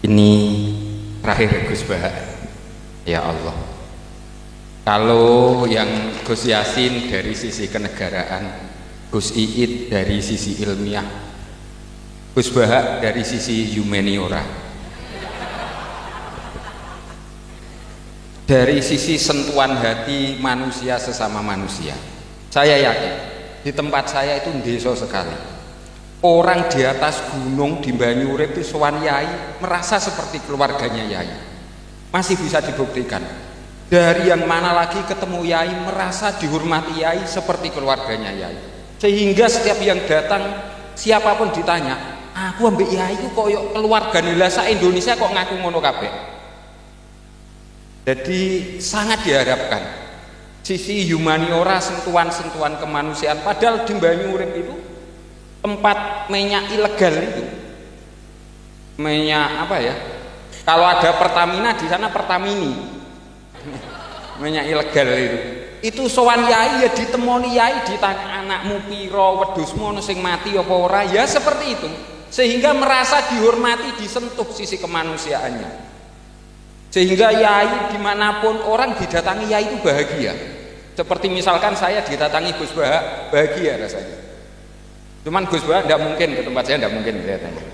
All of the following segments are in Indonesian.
Ini terakhir Gus Bah. Ya Allah, kalau yang Gus Yasin dari sisi kenegaraan, Gus Iit dari sisi ilmiah, Gus Bah dari sisi humaniora, dari sisi sentuhan hati manusia sesama manusia, saya yakin di tempat saya itu desa sekali. Orang di atas gunung di Banyurip itu sowan yai merasa seperti keluarganya yai. Masih bisa dibuktikan. Dari yang mana lagi ketemu yai merasa dihormati yai seperti keluarganya yai. Sehingga setiap yang datang siapapun ditanya, aku ambek yai ku koyo keluargane lah sak Indonesia kok ngaku ngono kabeh. Jadi sangat diharapkan sisi humaniora, sentuhan-sentuhan kemanusiaan. Padahal di Banyurip itu tempat minyak ilegal itu, minyak apa ya, kalau ada Pertamina di sana Pertamini, minyak ilegal itu sowan yai ya ditemoni yai, ditanya anakmu piro, wedhusmu ono sing mati apa ora, ya seperti itu, sehingga merasa dihormati, disentuh sisi kemanusiaannya, sehingga yai dimanapun orang didatangi yai itu bahagia. Seperti misalkan saya didatangi Gus Bah, bahagia rasanya. Cuman Gus Bah tidak mungkin ke tempat saya, tidak mungkin kelihatannya.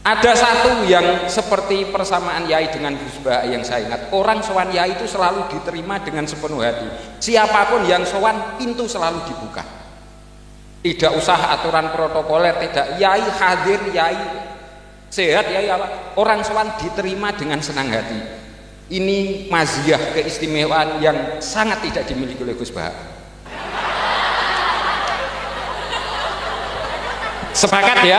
Ada satu yang seperti persamaan yai dengan Gus Bah yang saya ingat, orang sowan yai itu selalu diterima dengan sepenuh hati. Siapapun yang sowan, pintu selalu dibuka. Tidak usah aturan protokoler, tidak. Yai hadir, yai sehat, yai apa, orang sowan diterima dengan senang hati. Ini maziyah, keistimewaan yang sangat tidak dimiliki oleh Gus Bah. Sepakat ya?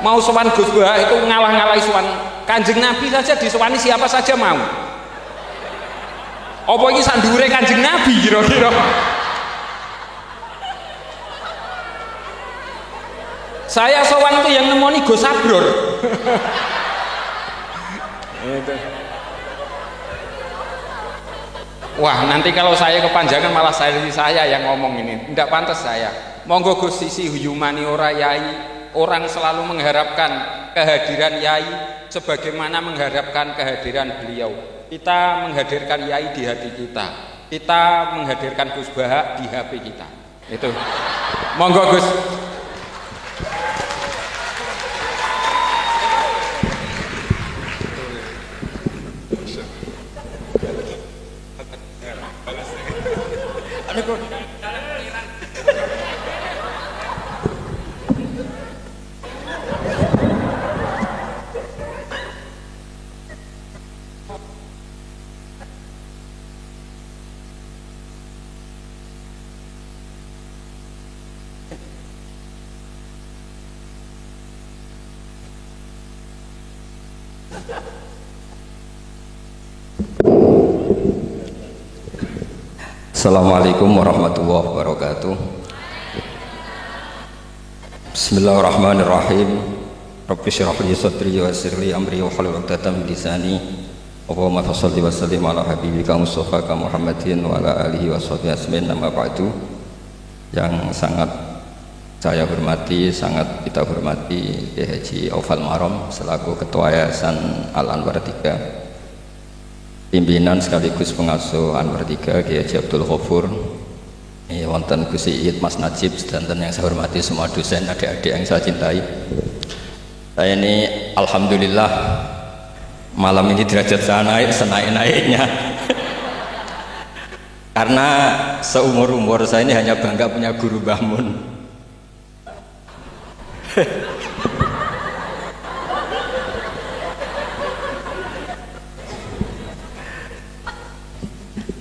Mau sowan Gus Bah itu ngalah-ngalahi sowan Kanjeng Nabi saja, disowani siapa saja mau. Apa iki sak dhuwure Kanjeng Nabi kira-kira? Saya sowan itu yang nemoni Gus Sabror. Wah, nanti kalau saya kepanjangan malah saya yang ngomong ini. Tidak pantas saya. Monggo Gus, sisi humaniora yai, orang selalu mengharapkan kehadiran yai sebagaimana mengharapkan kehadiran beliau. Kita menghadirkan yai di hati kita. Kita menghadirkan Gus Bah di HP kita. Itu. Monggo Gus. Assalamualaikum warahmatullahi wabarakatuh. Bismillahirrahmanirrahim. Rabbi shrah li sadri wa yassir li amri wa hlul 'uqdatam min lisani. Allahumma shalli wa sallim ala habibika Mustafa Muhammadin wa ala alihi wa sahbihi ajmain. Amma ba'du. Yang sangat saya hormati, sangat kita hormati Kiai Haji Aufal Marom selaku Ketua Yayasan Al Anwar 3, pimpinan sekaligus pengasuh Anwar 3 Kiai Haji Abdul Ghafur, wonten Gus Iit, Mas Najib, sedanten yang saya hormati semua dosen, adik-adik yang saya cintai. Saya ini alhamdulillah malam ini derajat saya naik senaik-naiknya. Karena seumur-umur saya ini hanya bangga punya guru Mbah Mun.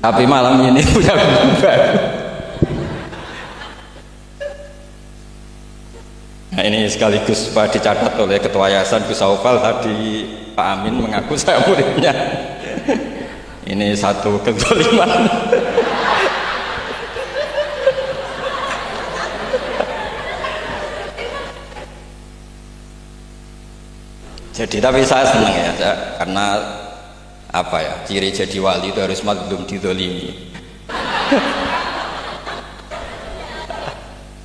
Tapi malam ini punya guru baru. Nah, ini sekaligus Pak dicatat oleh Ketua Yayasan Gus Aufal tadi, Pak Amin mengaku saya muridnya. Ini satu kezaliman. Jadi tapi saya senang ya, karena apa ya, ciri jadi wali itu harus mazlum dizalimi.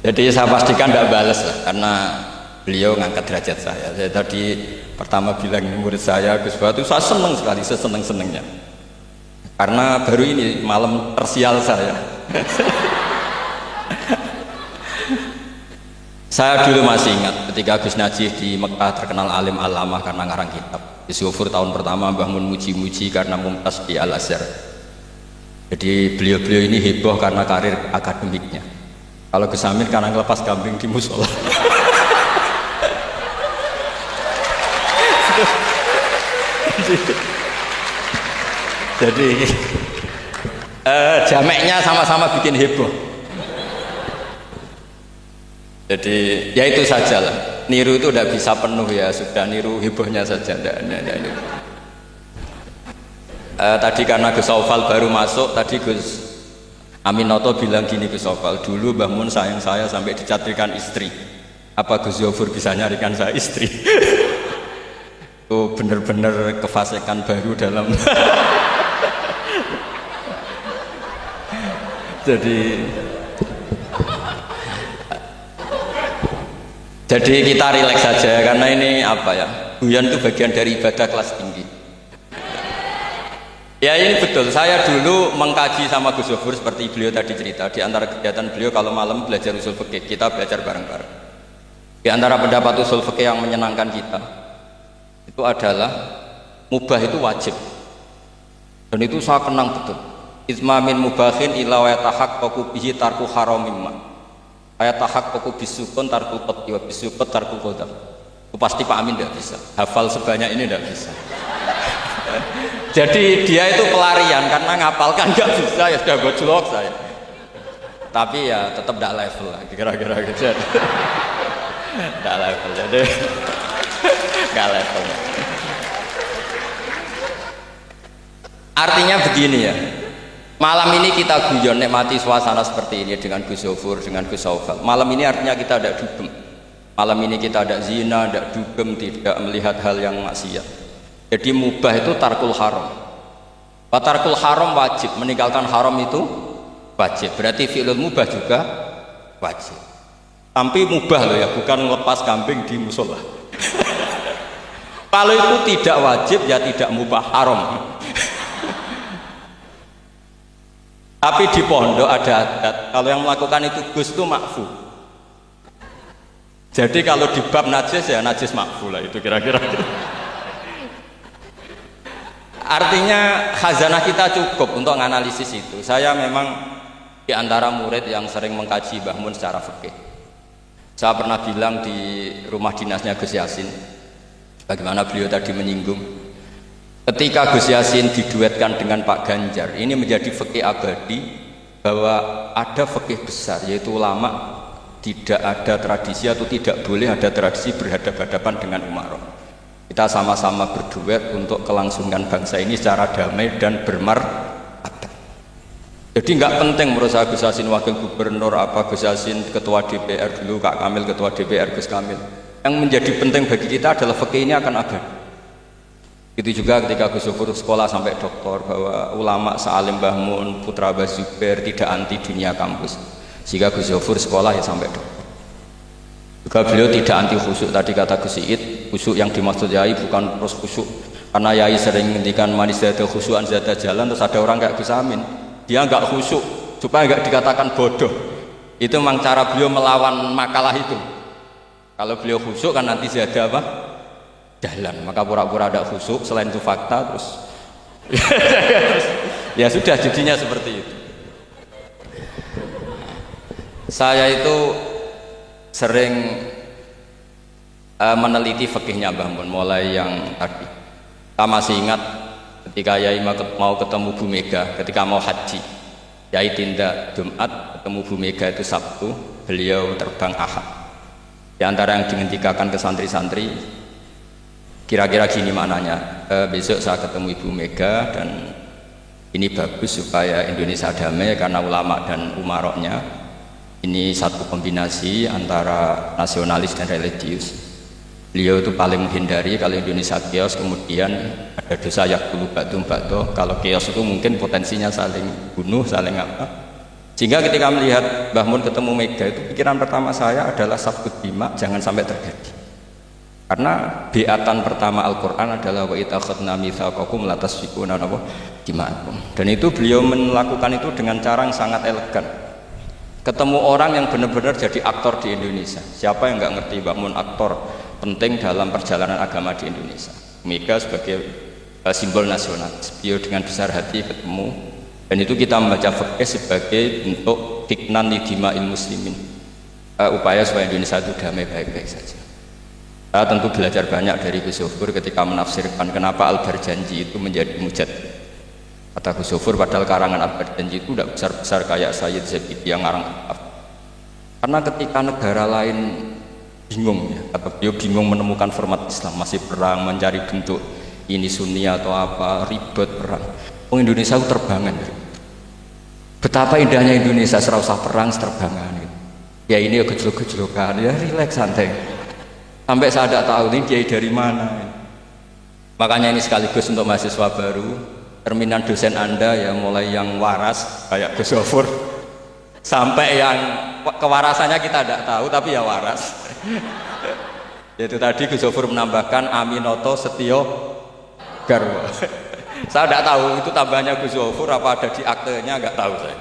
Jadi saya pastikan tidak balas lah, karena beliau ngangkat derajat saya. Saya tadi pertama bilang murid saya Gus Batu, saya senang sekali, seseneng-senengnya. Karena baru ini malam tersial saya. Saya dulu masih ingat ketika Gus Najih di Mekah terkenal alim alamah karena ngarang kitab. Gus Yofur tahun pertama Mbah Mun muji-muji karena mumtaz di Al Azhar. Jadi beliau-beliau ini heboh karena karir akademiknya. Kalau Gus Amin karena ngelepas kambing di musola. Jadi jameknya sama-sama bikin heboh. Jadi ya itu saja lah. Niru itu udah bisa penuh ya, sudah niru hebohnya saja. Tadi karena Gus Aufal baru masuk, tadi Gus Aminoto bilang gini Gus Aufal, dulu Mbah Mun sayang saya sampai dicatrikan istri. Apa Gus Yofur bisa nyarikan saya istri? Itu bener-bener kefasikan baru dalam. Jadi kita rileks saja karena ini apa ya, guyon itu bagian dari ibadah kelas tinggi. Ya ini betul, saya dulu mengkaji sama Gus Yofur seperti beliau tadi cerita. Di antara kegiatan beliau kalau malam belajar usul fikih, kita belajar bareng-bareng. Di antara pendapat usul fikih yang menyenangkan kita itu adalah mubah itu wajib. Dan itu saya kenang betul. Isma min mubahin ila wa yatahaqqaqu bihi tarku haramimma. Ayat tahak pokok bisukun tarkul qati wa bisukut tarkul qadar. Itu pasti Pak Amin tidak bisa. Hafal sebanyak ini tidak bisa. Jadi dia itu pelarian karena ngapalkan nggak bisa, ya sudah gojlok saya. Tapi ya tetap tidak level lah, kira-kira gitu. Tidak level, jadi nggak level. Artinya begini ya. Malam ini kita guyon nikmati suasana seperti ini dengan Gus Yofur, dengan Gus Aufal. Malam ini artinya kita ada dugem. Malam ini kita ada zina, ada dugem, tidak melihat hal yang maksiat. Jadi mubah itu tarkul haram. Tarkul haram wajib, meninggalkan haram itu wajib. Berarti fi'lul mubah juga wajib. Tapi mubah loh ya, bukan lepas kambing di musola. Kalau itu tidak wajib ya tidak mubah, haram. Tapi di pondok ada adat, kalau yang melakukan itu Gus itu makfu. Jadi kalau di bab najis ya najis makfu lah, itu kira-kira. Artinya khazanah kita cukup untuk menganalisis itu. Saya memang di antara murid yang sering mengkaji Mbah Mun secara fikih. Saya pernah bilang di rumah dinasnya Gus Yasin, bagaimana beliau tadi menyinggung ketika Gus Yasin diduetkan dengan Pak Ganjar, ini menjadi fikih abadi bahwa ada fikih besar, yaitu ulama tidak ada tradisi atau tidak boleh ada tradisi berhadapan-hadapan dengan umaroh. Kita sama-sama berduet untuk kelangsungan bangsa ini secara damai dan bermartabat. Jadi nggak penting menurut saya Gus Yasin wakil gubernur, apa Gus Yasin ketua DPR dulu, Kak Kamil ketua DPR, Gus Kamil. Yang menjadi penting bagi kita adalah fikih ini akan abadi. Itu juga ketika Gus Yofur sekolah sampai doktor, bahwa ulama sealim Mbah Mun, putra Mbah Zubair tidak anti dunia kampus. Sehingga Gus Yofur sekolah ya sampai doktor. Juga beliau tidak anti khusyuk, tadi kata Gus Iid, khusyuk yang dimaksud Yai bukan terus khusyuk. Karena Yai sering menghentikan manis zada khusyuan zada jalan, terus ada orang kayak Gus Amin, dia nggak khusyuk supaya nggak dikatakan bodoh. Itu memang cara beliau melawan makalah itu. Kalau beliau khusyuk kan nanti zada apa? Jalan, maka pura-pura ada khusyuk, selain itu fakta terus ya sudah jadinya seperti itu. Saya itu sering meneliti fikihnya Mbah Mun, mulai yang tadi. Saya masih ingat ketika Yai mau ketemu Bu Mega ketika mau haji. Yai tindak Jumat, ketemu Bu Mega itu Sabtu, beliau terbang Ahad. Di antara yang dihentikan ke santri-santri, kira-kira gini maknanya, besok saya ketemu Ibu Mega dan ini bagus supaya Indonesia damai karena ulama dan umaroknya ini satu kombinasi antara nasionalis dan religius. Beliau itu paling menghindari kalau Indonesia chaos, kemudian ada dosa yakulu batum bato. Kalau chaos itu mungkin potensinya saling bunuh, saling apa. Sehingga ketika melihat Mbah Mun ketemu Mega itu pikiran pertama saya adalah sabut bima jangan sampai terjadi. Karena beatan pertama Al-Quran adalah wa idza akhadna mitsaqakum la tasfikuna dima'akum. Dan itu beliau melakukan itu dengan cara yang sangat elegan. Ketemu orang yang benar-benar jadi aktor di Indonesia. Siapa yang nggak ngerti Mbah Mun aktor penting dalam perjalanan agama di Indonesia. Mega sebagai simbol nasional. Beliau dengan besar hati ketemu, dan itu kita membaca fikih sebagai bentuk hiknan lidima'il muslimin, upaya supaya Indonesia itu damai baik-baik saja. Saya tentu belajar banyak dari Gus Zofur ketika menafsirkan kenapa Al-Barjanji itu menjadi mujad. Kata Gus Zofur, padahal karangan Al-Barjanji itu tidak besar-besar kayak Sayyid Zabidi yang ngarang kitab. Karena ketika negara lain bingung, ya, kata beliau bingung menemukan format Islam, masih perang, mencari bentuk ini Sunni atau apa, ribet perang. Indonesia itu terbangan. Betapa indahnya Indonesia, serasa perang terbangan. Ya ini gejolak-gejolokan, ya rileks santai. Sampai saya tidak tahu ini kiai dari mana. Makanya ini sekaligus untuk mahasiswa baru, cerminan dosen Anda ya, mulai yang waras kayak Gus Zofur sampai yang kewarasannya kita tidak tahu tapi ya waras. Itu tadi Gus Zofur menambahkan Aminoto Setio Garwa. Saya tidak tahu itu tambahnya Gus Zofur apa ada di aktenya, nggak tahu saya.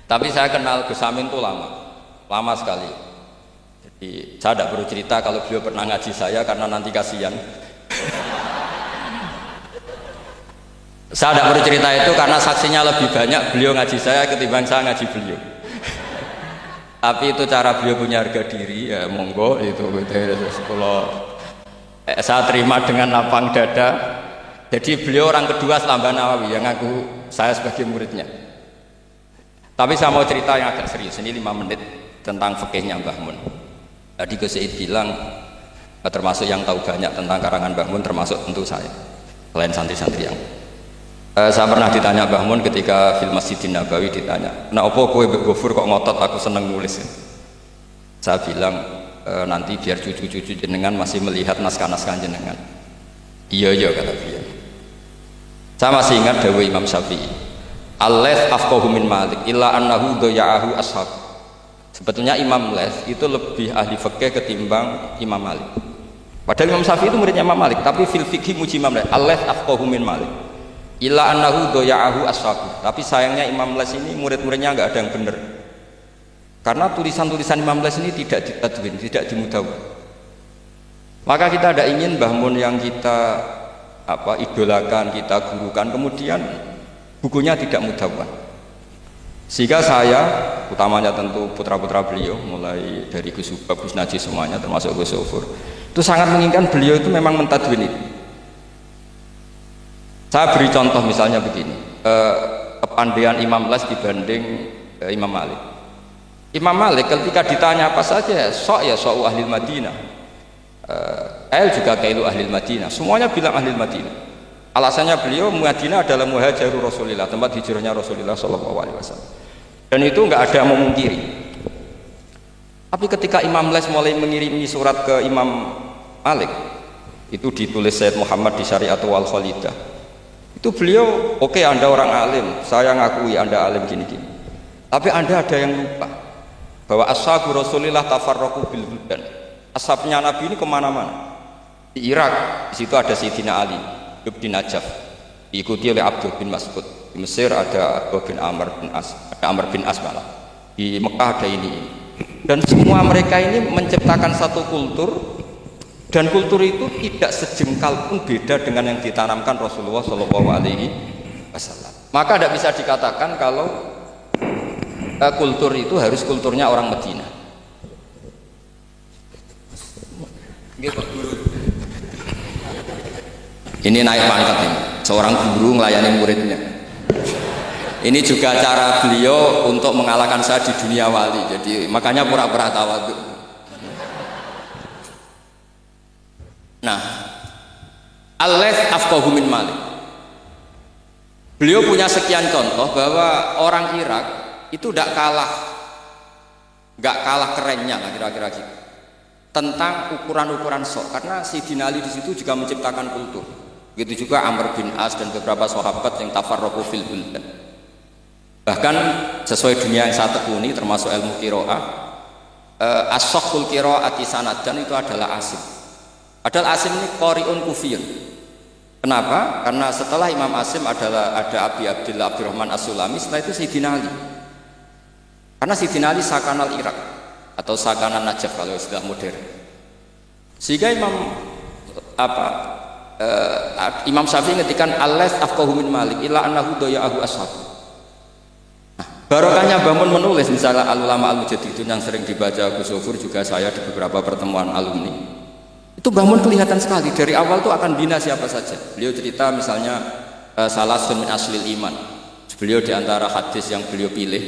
Tapi saya kenal Gus Amin itu lama sekali. Jadi saya tidak perlu cerita kalau beliau pernah ngaji saya karena nanti kasihan. Saya tidak perlu cerita itu karena saksinya lebih banyak beliau ngaji saya ketimbang saya ngaji beliau. Tapi itu cara beliau punya harga diri, ya monggo itu. Kalau saya terima dengan lapang dada. Jadi beliau orang kedua setelah Mbah Nawawi yang ngaku saya sebagai muridnya. Tapi saya mau cerita yang agak serius, ini 5 menit tentang fikihnya Mbah Mun. Tadi Gus Said bilang termasuk yang tahu banyak tentang karangan Mbah Mun termasuk tentu saya, selain santri-santri yang saya pernah ditanya Mbah Mun ketika film Masjidin Nabawi, ditanya, "Nah opo kowe Mbak Gofur kok ngotot aku seneng nulis?" Saya bilang nanti biar cucu-cucu jenengan masih melihat naskah-naskah jenengan. Iya kata beliau. Saya masih ingat dawuh Imam Syafi'i, "Al-Laits afqahu min Malik illa annahu daya'ahu ashab." Sebetulnya Imam Laits itu lebih ahli fikih ketimbang Imam Malik. Padahal Imam Syafi'i itu muridnya Imam Malik, tapi fil fikih muji Imam Laits. Al-Laits afqahu min Malik illa annahu daya'ahu ashab. Tapi sayangnya Imam Laits ini murid-muridnya nggak ada yang benar. Karena tulisan-tulisan Imam Laits ini tidak ditadwin, tidak dimudawwan. Maka kita tidak ingin Mbah Mun yang kita idolakan, kita gurukan, kemudian bukunya tidak mudawwan. Sehingga saya, utamanya tentu putra-putra beliau, mulai dari Gus Subab, Gus Najih semuanya, termasuk Gus Zofur, itu sangat menginginkan beliau itu memang mentadwin itu. Saya beri contoh misalnya begini, kepandaian Imam Laits dibanding Imam Malik. Imam Malik ketika ditanya apa saja, sok ahli Madinah, juga kailu ahli Madinah, semuanya bilang ahli Madinah. Alasannya beliau Madinah adalah muhajirul Rasulillah, tempat hijrahnya Rasulullah SAW. Dan itu nggak ada yang memungkiri. Tapi ketika Imam Laits mulai mengirimi surat ke Imam Malik, itu ditulis Sayyid Muhammad di Syariatul Wal-Khalidah. Itu beliau, oke, Anda orang alim, saya ngakui Anda alim gini-gini. Tapi Anda ada yang lupa bahwa ashabu Rasulillah tafarraqu bil buldan. Ashabnya Nabi ini kemana-mana. Di Irak, di situ ada Sayyidina Ali di Najaf, diikuti oleh Abdul bin Mas'ud. Di Mesir ada Abdul bin Amr bin As, ada Amr bin As malah. Di Mekah ada ini. Dan semua mereka ini menciptakan satu kultur, dan kultur itu tidak sejengkal pun beda dengan yang ditanamkan Rasulullah SAW. Maka tidak bisa dikatakan kalau kultur itu harus kulturnya orang Medina. Ini naik pangkat ini, seorang guru melayani muridnya. Ini juga cara beliau untuk mengalahkan saya di dunia wali. Jadi makanya pura-pura tawadhu. Nah, Al-Laits afqahu min Malik. Beliau punya sekian contoh bahwa orang Irak itu nggak kalah kerennya lah kira-kira gitu. Tentang ukuran-ukuran sok, karena Sayyidina Ali di situ juga menciptakan kultur. Begitu juga Amr bin As dan beberapa sahabat yang tafarraqu fil buldan. Bahkan sesuai dunia yang saya tekuni termasuk ilmu qiraah, as-sakhul qiraati sanadan itu adalah Asim. Padahal Asim ini qari'un kufiyun. Kenapa? Karena setelah Imam Asim ada Abi Abdillah Abdurrahman As-Sulami, setelah itu Sayyidina Ali. Karena Sayyidina Ali sakanal Irak atau sakanan Najaf kalau istilah modern. Sehingga Imam Syafi'i ngetikan Allah afqahu min Malik illa annahu daya'ahu ashab. Barokahnya Bamun menulis misalnya al-ulama al-mujaddidun yang sering dibaca Gus Zofur, juga saya di beberapa pertemuan alumni. Itu Bamun kelihatan sekali dari awal tuh akan bina siapa saja. Beliau cerita misalnya salasun min aslil iman. Beliau di antara hadis yang beliau pilih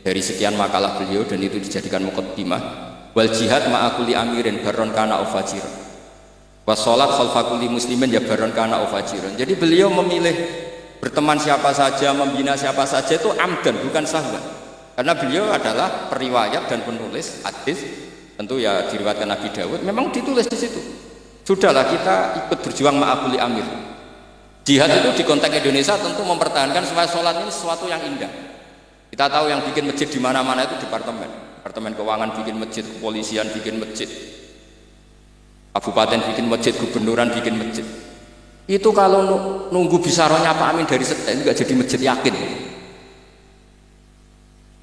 dari sekian makalah beliau dan itu dijadikan muqaddimah, wal jihad ma'akuli amirin baron kana ufajir. Was salat khalfa kulli muslimin ya baron kana ufajir. Jadi beliau memilih berteman siapa saja, membina siapa saja itu amdan, bukan sahwan. Karena beliau adalah periwayat dan penulis hadis, tentu ya diriwayatkan Nabi Dawud, memang ditulis di situ. Sudahlah kita ikut berjuang ma'akuli amir. Jihad itu di konteks Indonesia tentu mempertahankan supaya sholat ini sesuatu yang indah. Kita tahu yang bikin masjid di mana-mana itu departemen keuangan bikin masjid, kepolisian bikin masjid, kabupaten bikin masjid, gubernuran bikin masjid. Itu kalau nunggu bisarohnya Pak Amin dari setel nggak jadi masjid, yakin.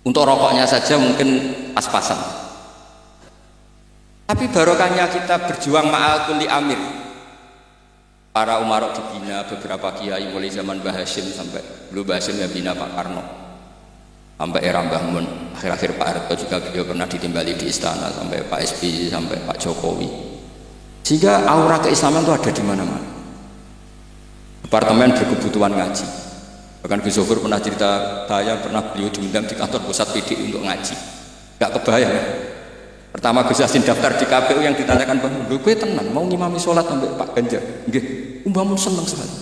Untuk rokoknya saja mungkin pas-pasan. Tapi barokahnya kita berjuang ma'al kulli amir. Para umarok dibina, beberapa kiai mulai zaman Mbah Hasyim sampai belum Mbah Hasyim ya bina Pak Karno. Sampai era Mbah Mun, akhir-akhir Pak Harto juga beliau pernah ditimbali di istana, sampai Pak SBY, sampai Pak Jokowi. Sehingga aura keislaman itu ada di mana-mana. Departemen berkebutuhan ngaji. Bahkan Gus Zofur pernah cerita, saya pernah beliau diundang di kantor pusat PDI untuk ngaji. Gak kebayang ya. Pertama Gus Yasin daftar di KPU yang ditanyakan, Bang, gue tenang mau ngimami sholat sampai Pak Ganjar. Nggih, Mbah Mun seneng sekali.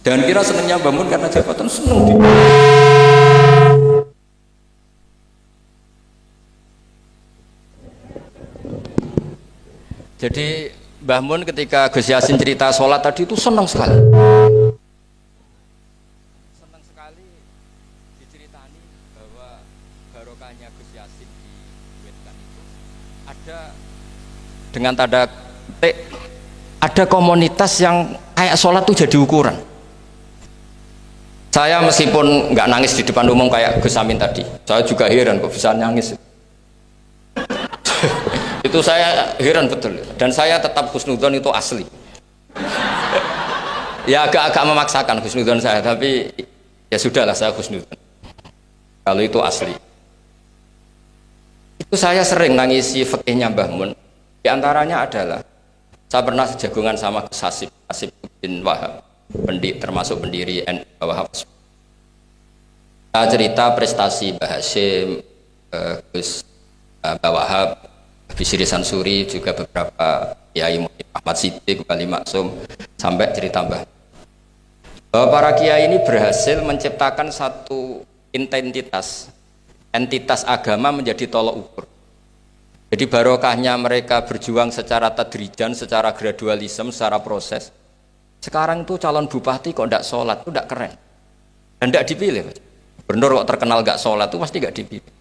Jangan kira senengnya Mbah Mun karena jabatan, seneng dia. Jadi Mbah Mun ketika Gus Yasin cerita sholat tadi itu senang sekali. Senang sekali diceritani bahwa barokahnya Gus Yasin diwetkan itu ada dengan tanda petik, ada komunitas yang kayak sholat tuh jadi ukuran. Saya meskipun nggak nangis di depan umum kayak Gus Amin tadi, saya juga heran kok bisa nangis. Itu saya heran betul, dan saya tetap husnudzon itu asli. Ya agak memaksakan husnudzon saya, tapi ya sudahlah saya husnudzon kalau itu asli. Itu saya sering nangisi fikihnya Mbah Mun. Di antaranya adalah saya pernah sejagongan sama Gus Hasib bin Wahab, termasuk pendiri NU Wahab. Saya cerita prestasi Mbah Hasyim, Gus Wahab, Bisri Sansuri, juga beberapa kiai Ahmad Siddiq, Wali Maksum, sampai cerita Mbah bahwa para kiai ini berhasil menciptakan satu entitas agama menjadi tolok ukur. Jadi barokahnya mereka berjuang secara tadrijan, secara gradualisme, secara proses. Sekarang itu calon bupati kok tidak sholat, itu tidak keren dan tidak dipilih. Gubernur kok terkenal nggak sholat itu pasti nggak dipilih.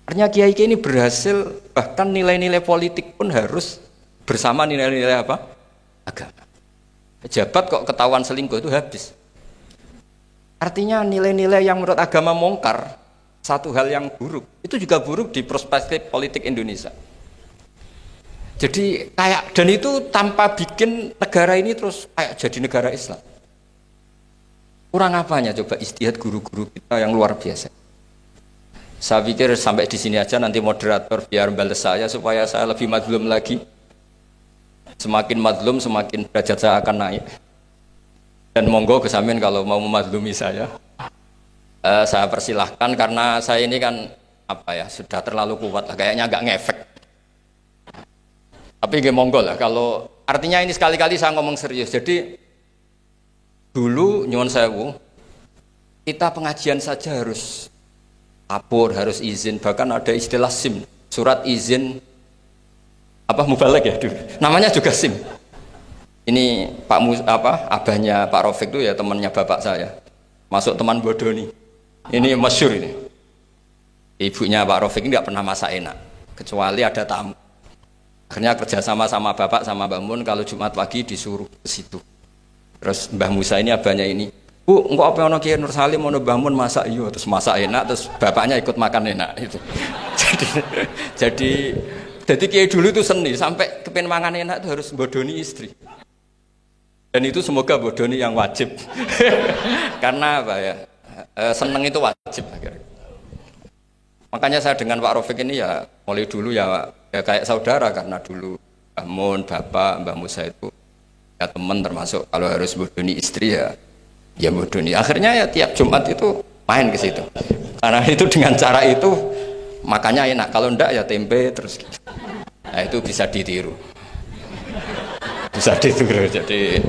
Artinya kiai ini berhasil, bahkan nilai-nilai politik pun harus bersama nilai-nilai apa? Agama. Pejabat kok ketahuan selingkuh itu habis. Artinya nilai-nilai yang menurut agama mungkar, satu hal yang buruk, itu juga buruk di perspektif politik Indonesia. Jadi kayak, dan itu tanpa bikin negara ini terus kayak jadi negara Islam. Kurang apanya coba ijtihad guru-guru kita yang luar biasa. Saya pikir sampai di sini aja, nanti moderator biar balas saya supaya saya lebih madlum lagi. Semakin madlum semakin derajat saya akan naik. Dan monggo Gus Amin kalau mau memadlumi saya persilahkan, karena saya ini kan sudah terlalu kuat lah, kayaknya agak ngefek. Tapi nggih monggo lah, kalau artinya ini sekali-kali saya ngomong serius. Jadi dulu nyuwun sewu, kita pengajian saja harus lapor, harus izin, bahkan ada istilah SIM, surat izin mubalek ya dulu. Namanya juga SIM. Ini abahnya Pak Rafiq itu ya temannya bapak saya. Masuk teman bodoh nih. Ini masyhur ini. Ibunya Pak Rafiq ini enggak pernah masak enak. kecuali ada tamu. Akhirnya kerja sama bapak sama Mbah Mun, kalau Jumat pagi disuruh ke situ. Terus Mbah Musa ini abahnya ini, Bu, engkau apa ono Kiai Nur Salim ono Mbah Mun masak iya, terus masak enak, terus bapaknya ikut makan enak itu. jadi Kiai dulu itu seni, sampai kepen mangan enak itu harus bodoni istri. Dan itu semoga bodoni yang wajib. Karena apa ya? Seneng itu wajib akhirnya. Makanya saya dengan Pak Rafiq ini ya mulai dulu ya kayak saudara, karena dulu Mbah Mun, Bapak, Mbah Musa itu ya teman, termasuk kalau harus bodoni istri ya bodoni. Akhirnya ya tiap Jumat itu main ke situ. Karena itu dengan cara itu makanya enak. Kalau enggak ya tempe terus gitu. Nah itu bisa ditiru. Bisa ditiru, jadi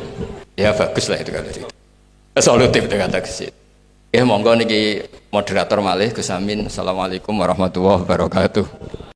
ya bagus lah itu kalau itu. Solutif dengan kata ya monggo niki moderator malih Gus Amin. Assalamualaikum warahmatullahi wabarakatuh.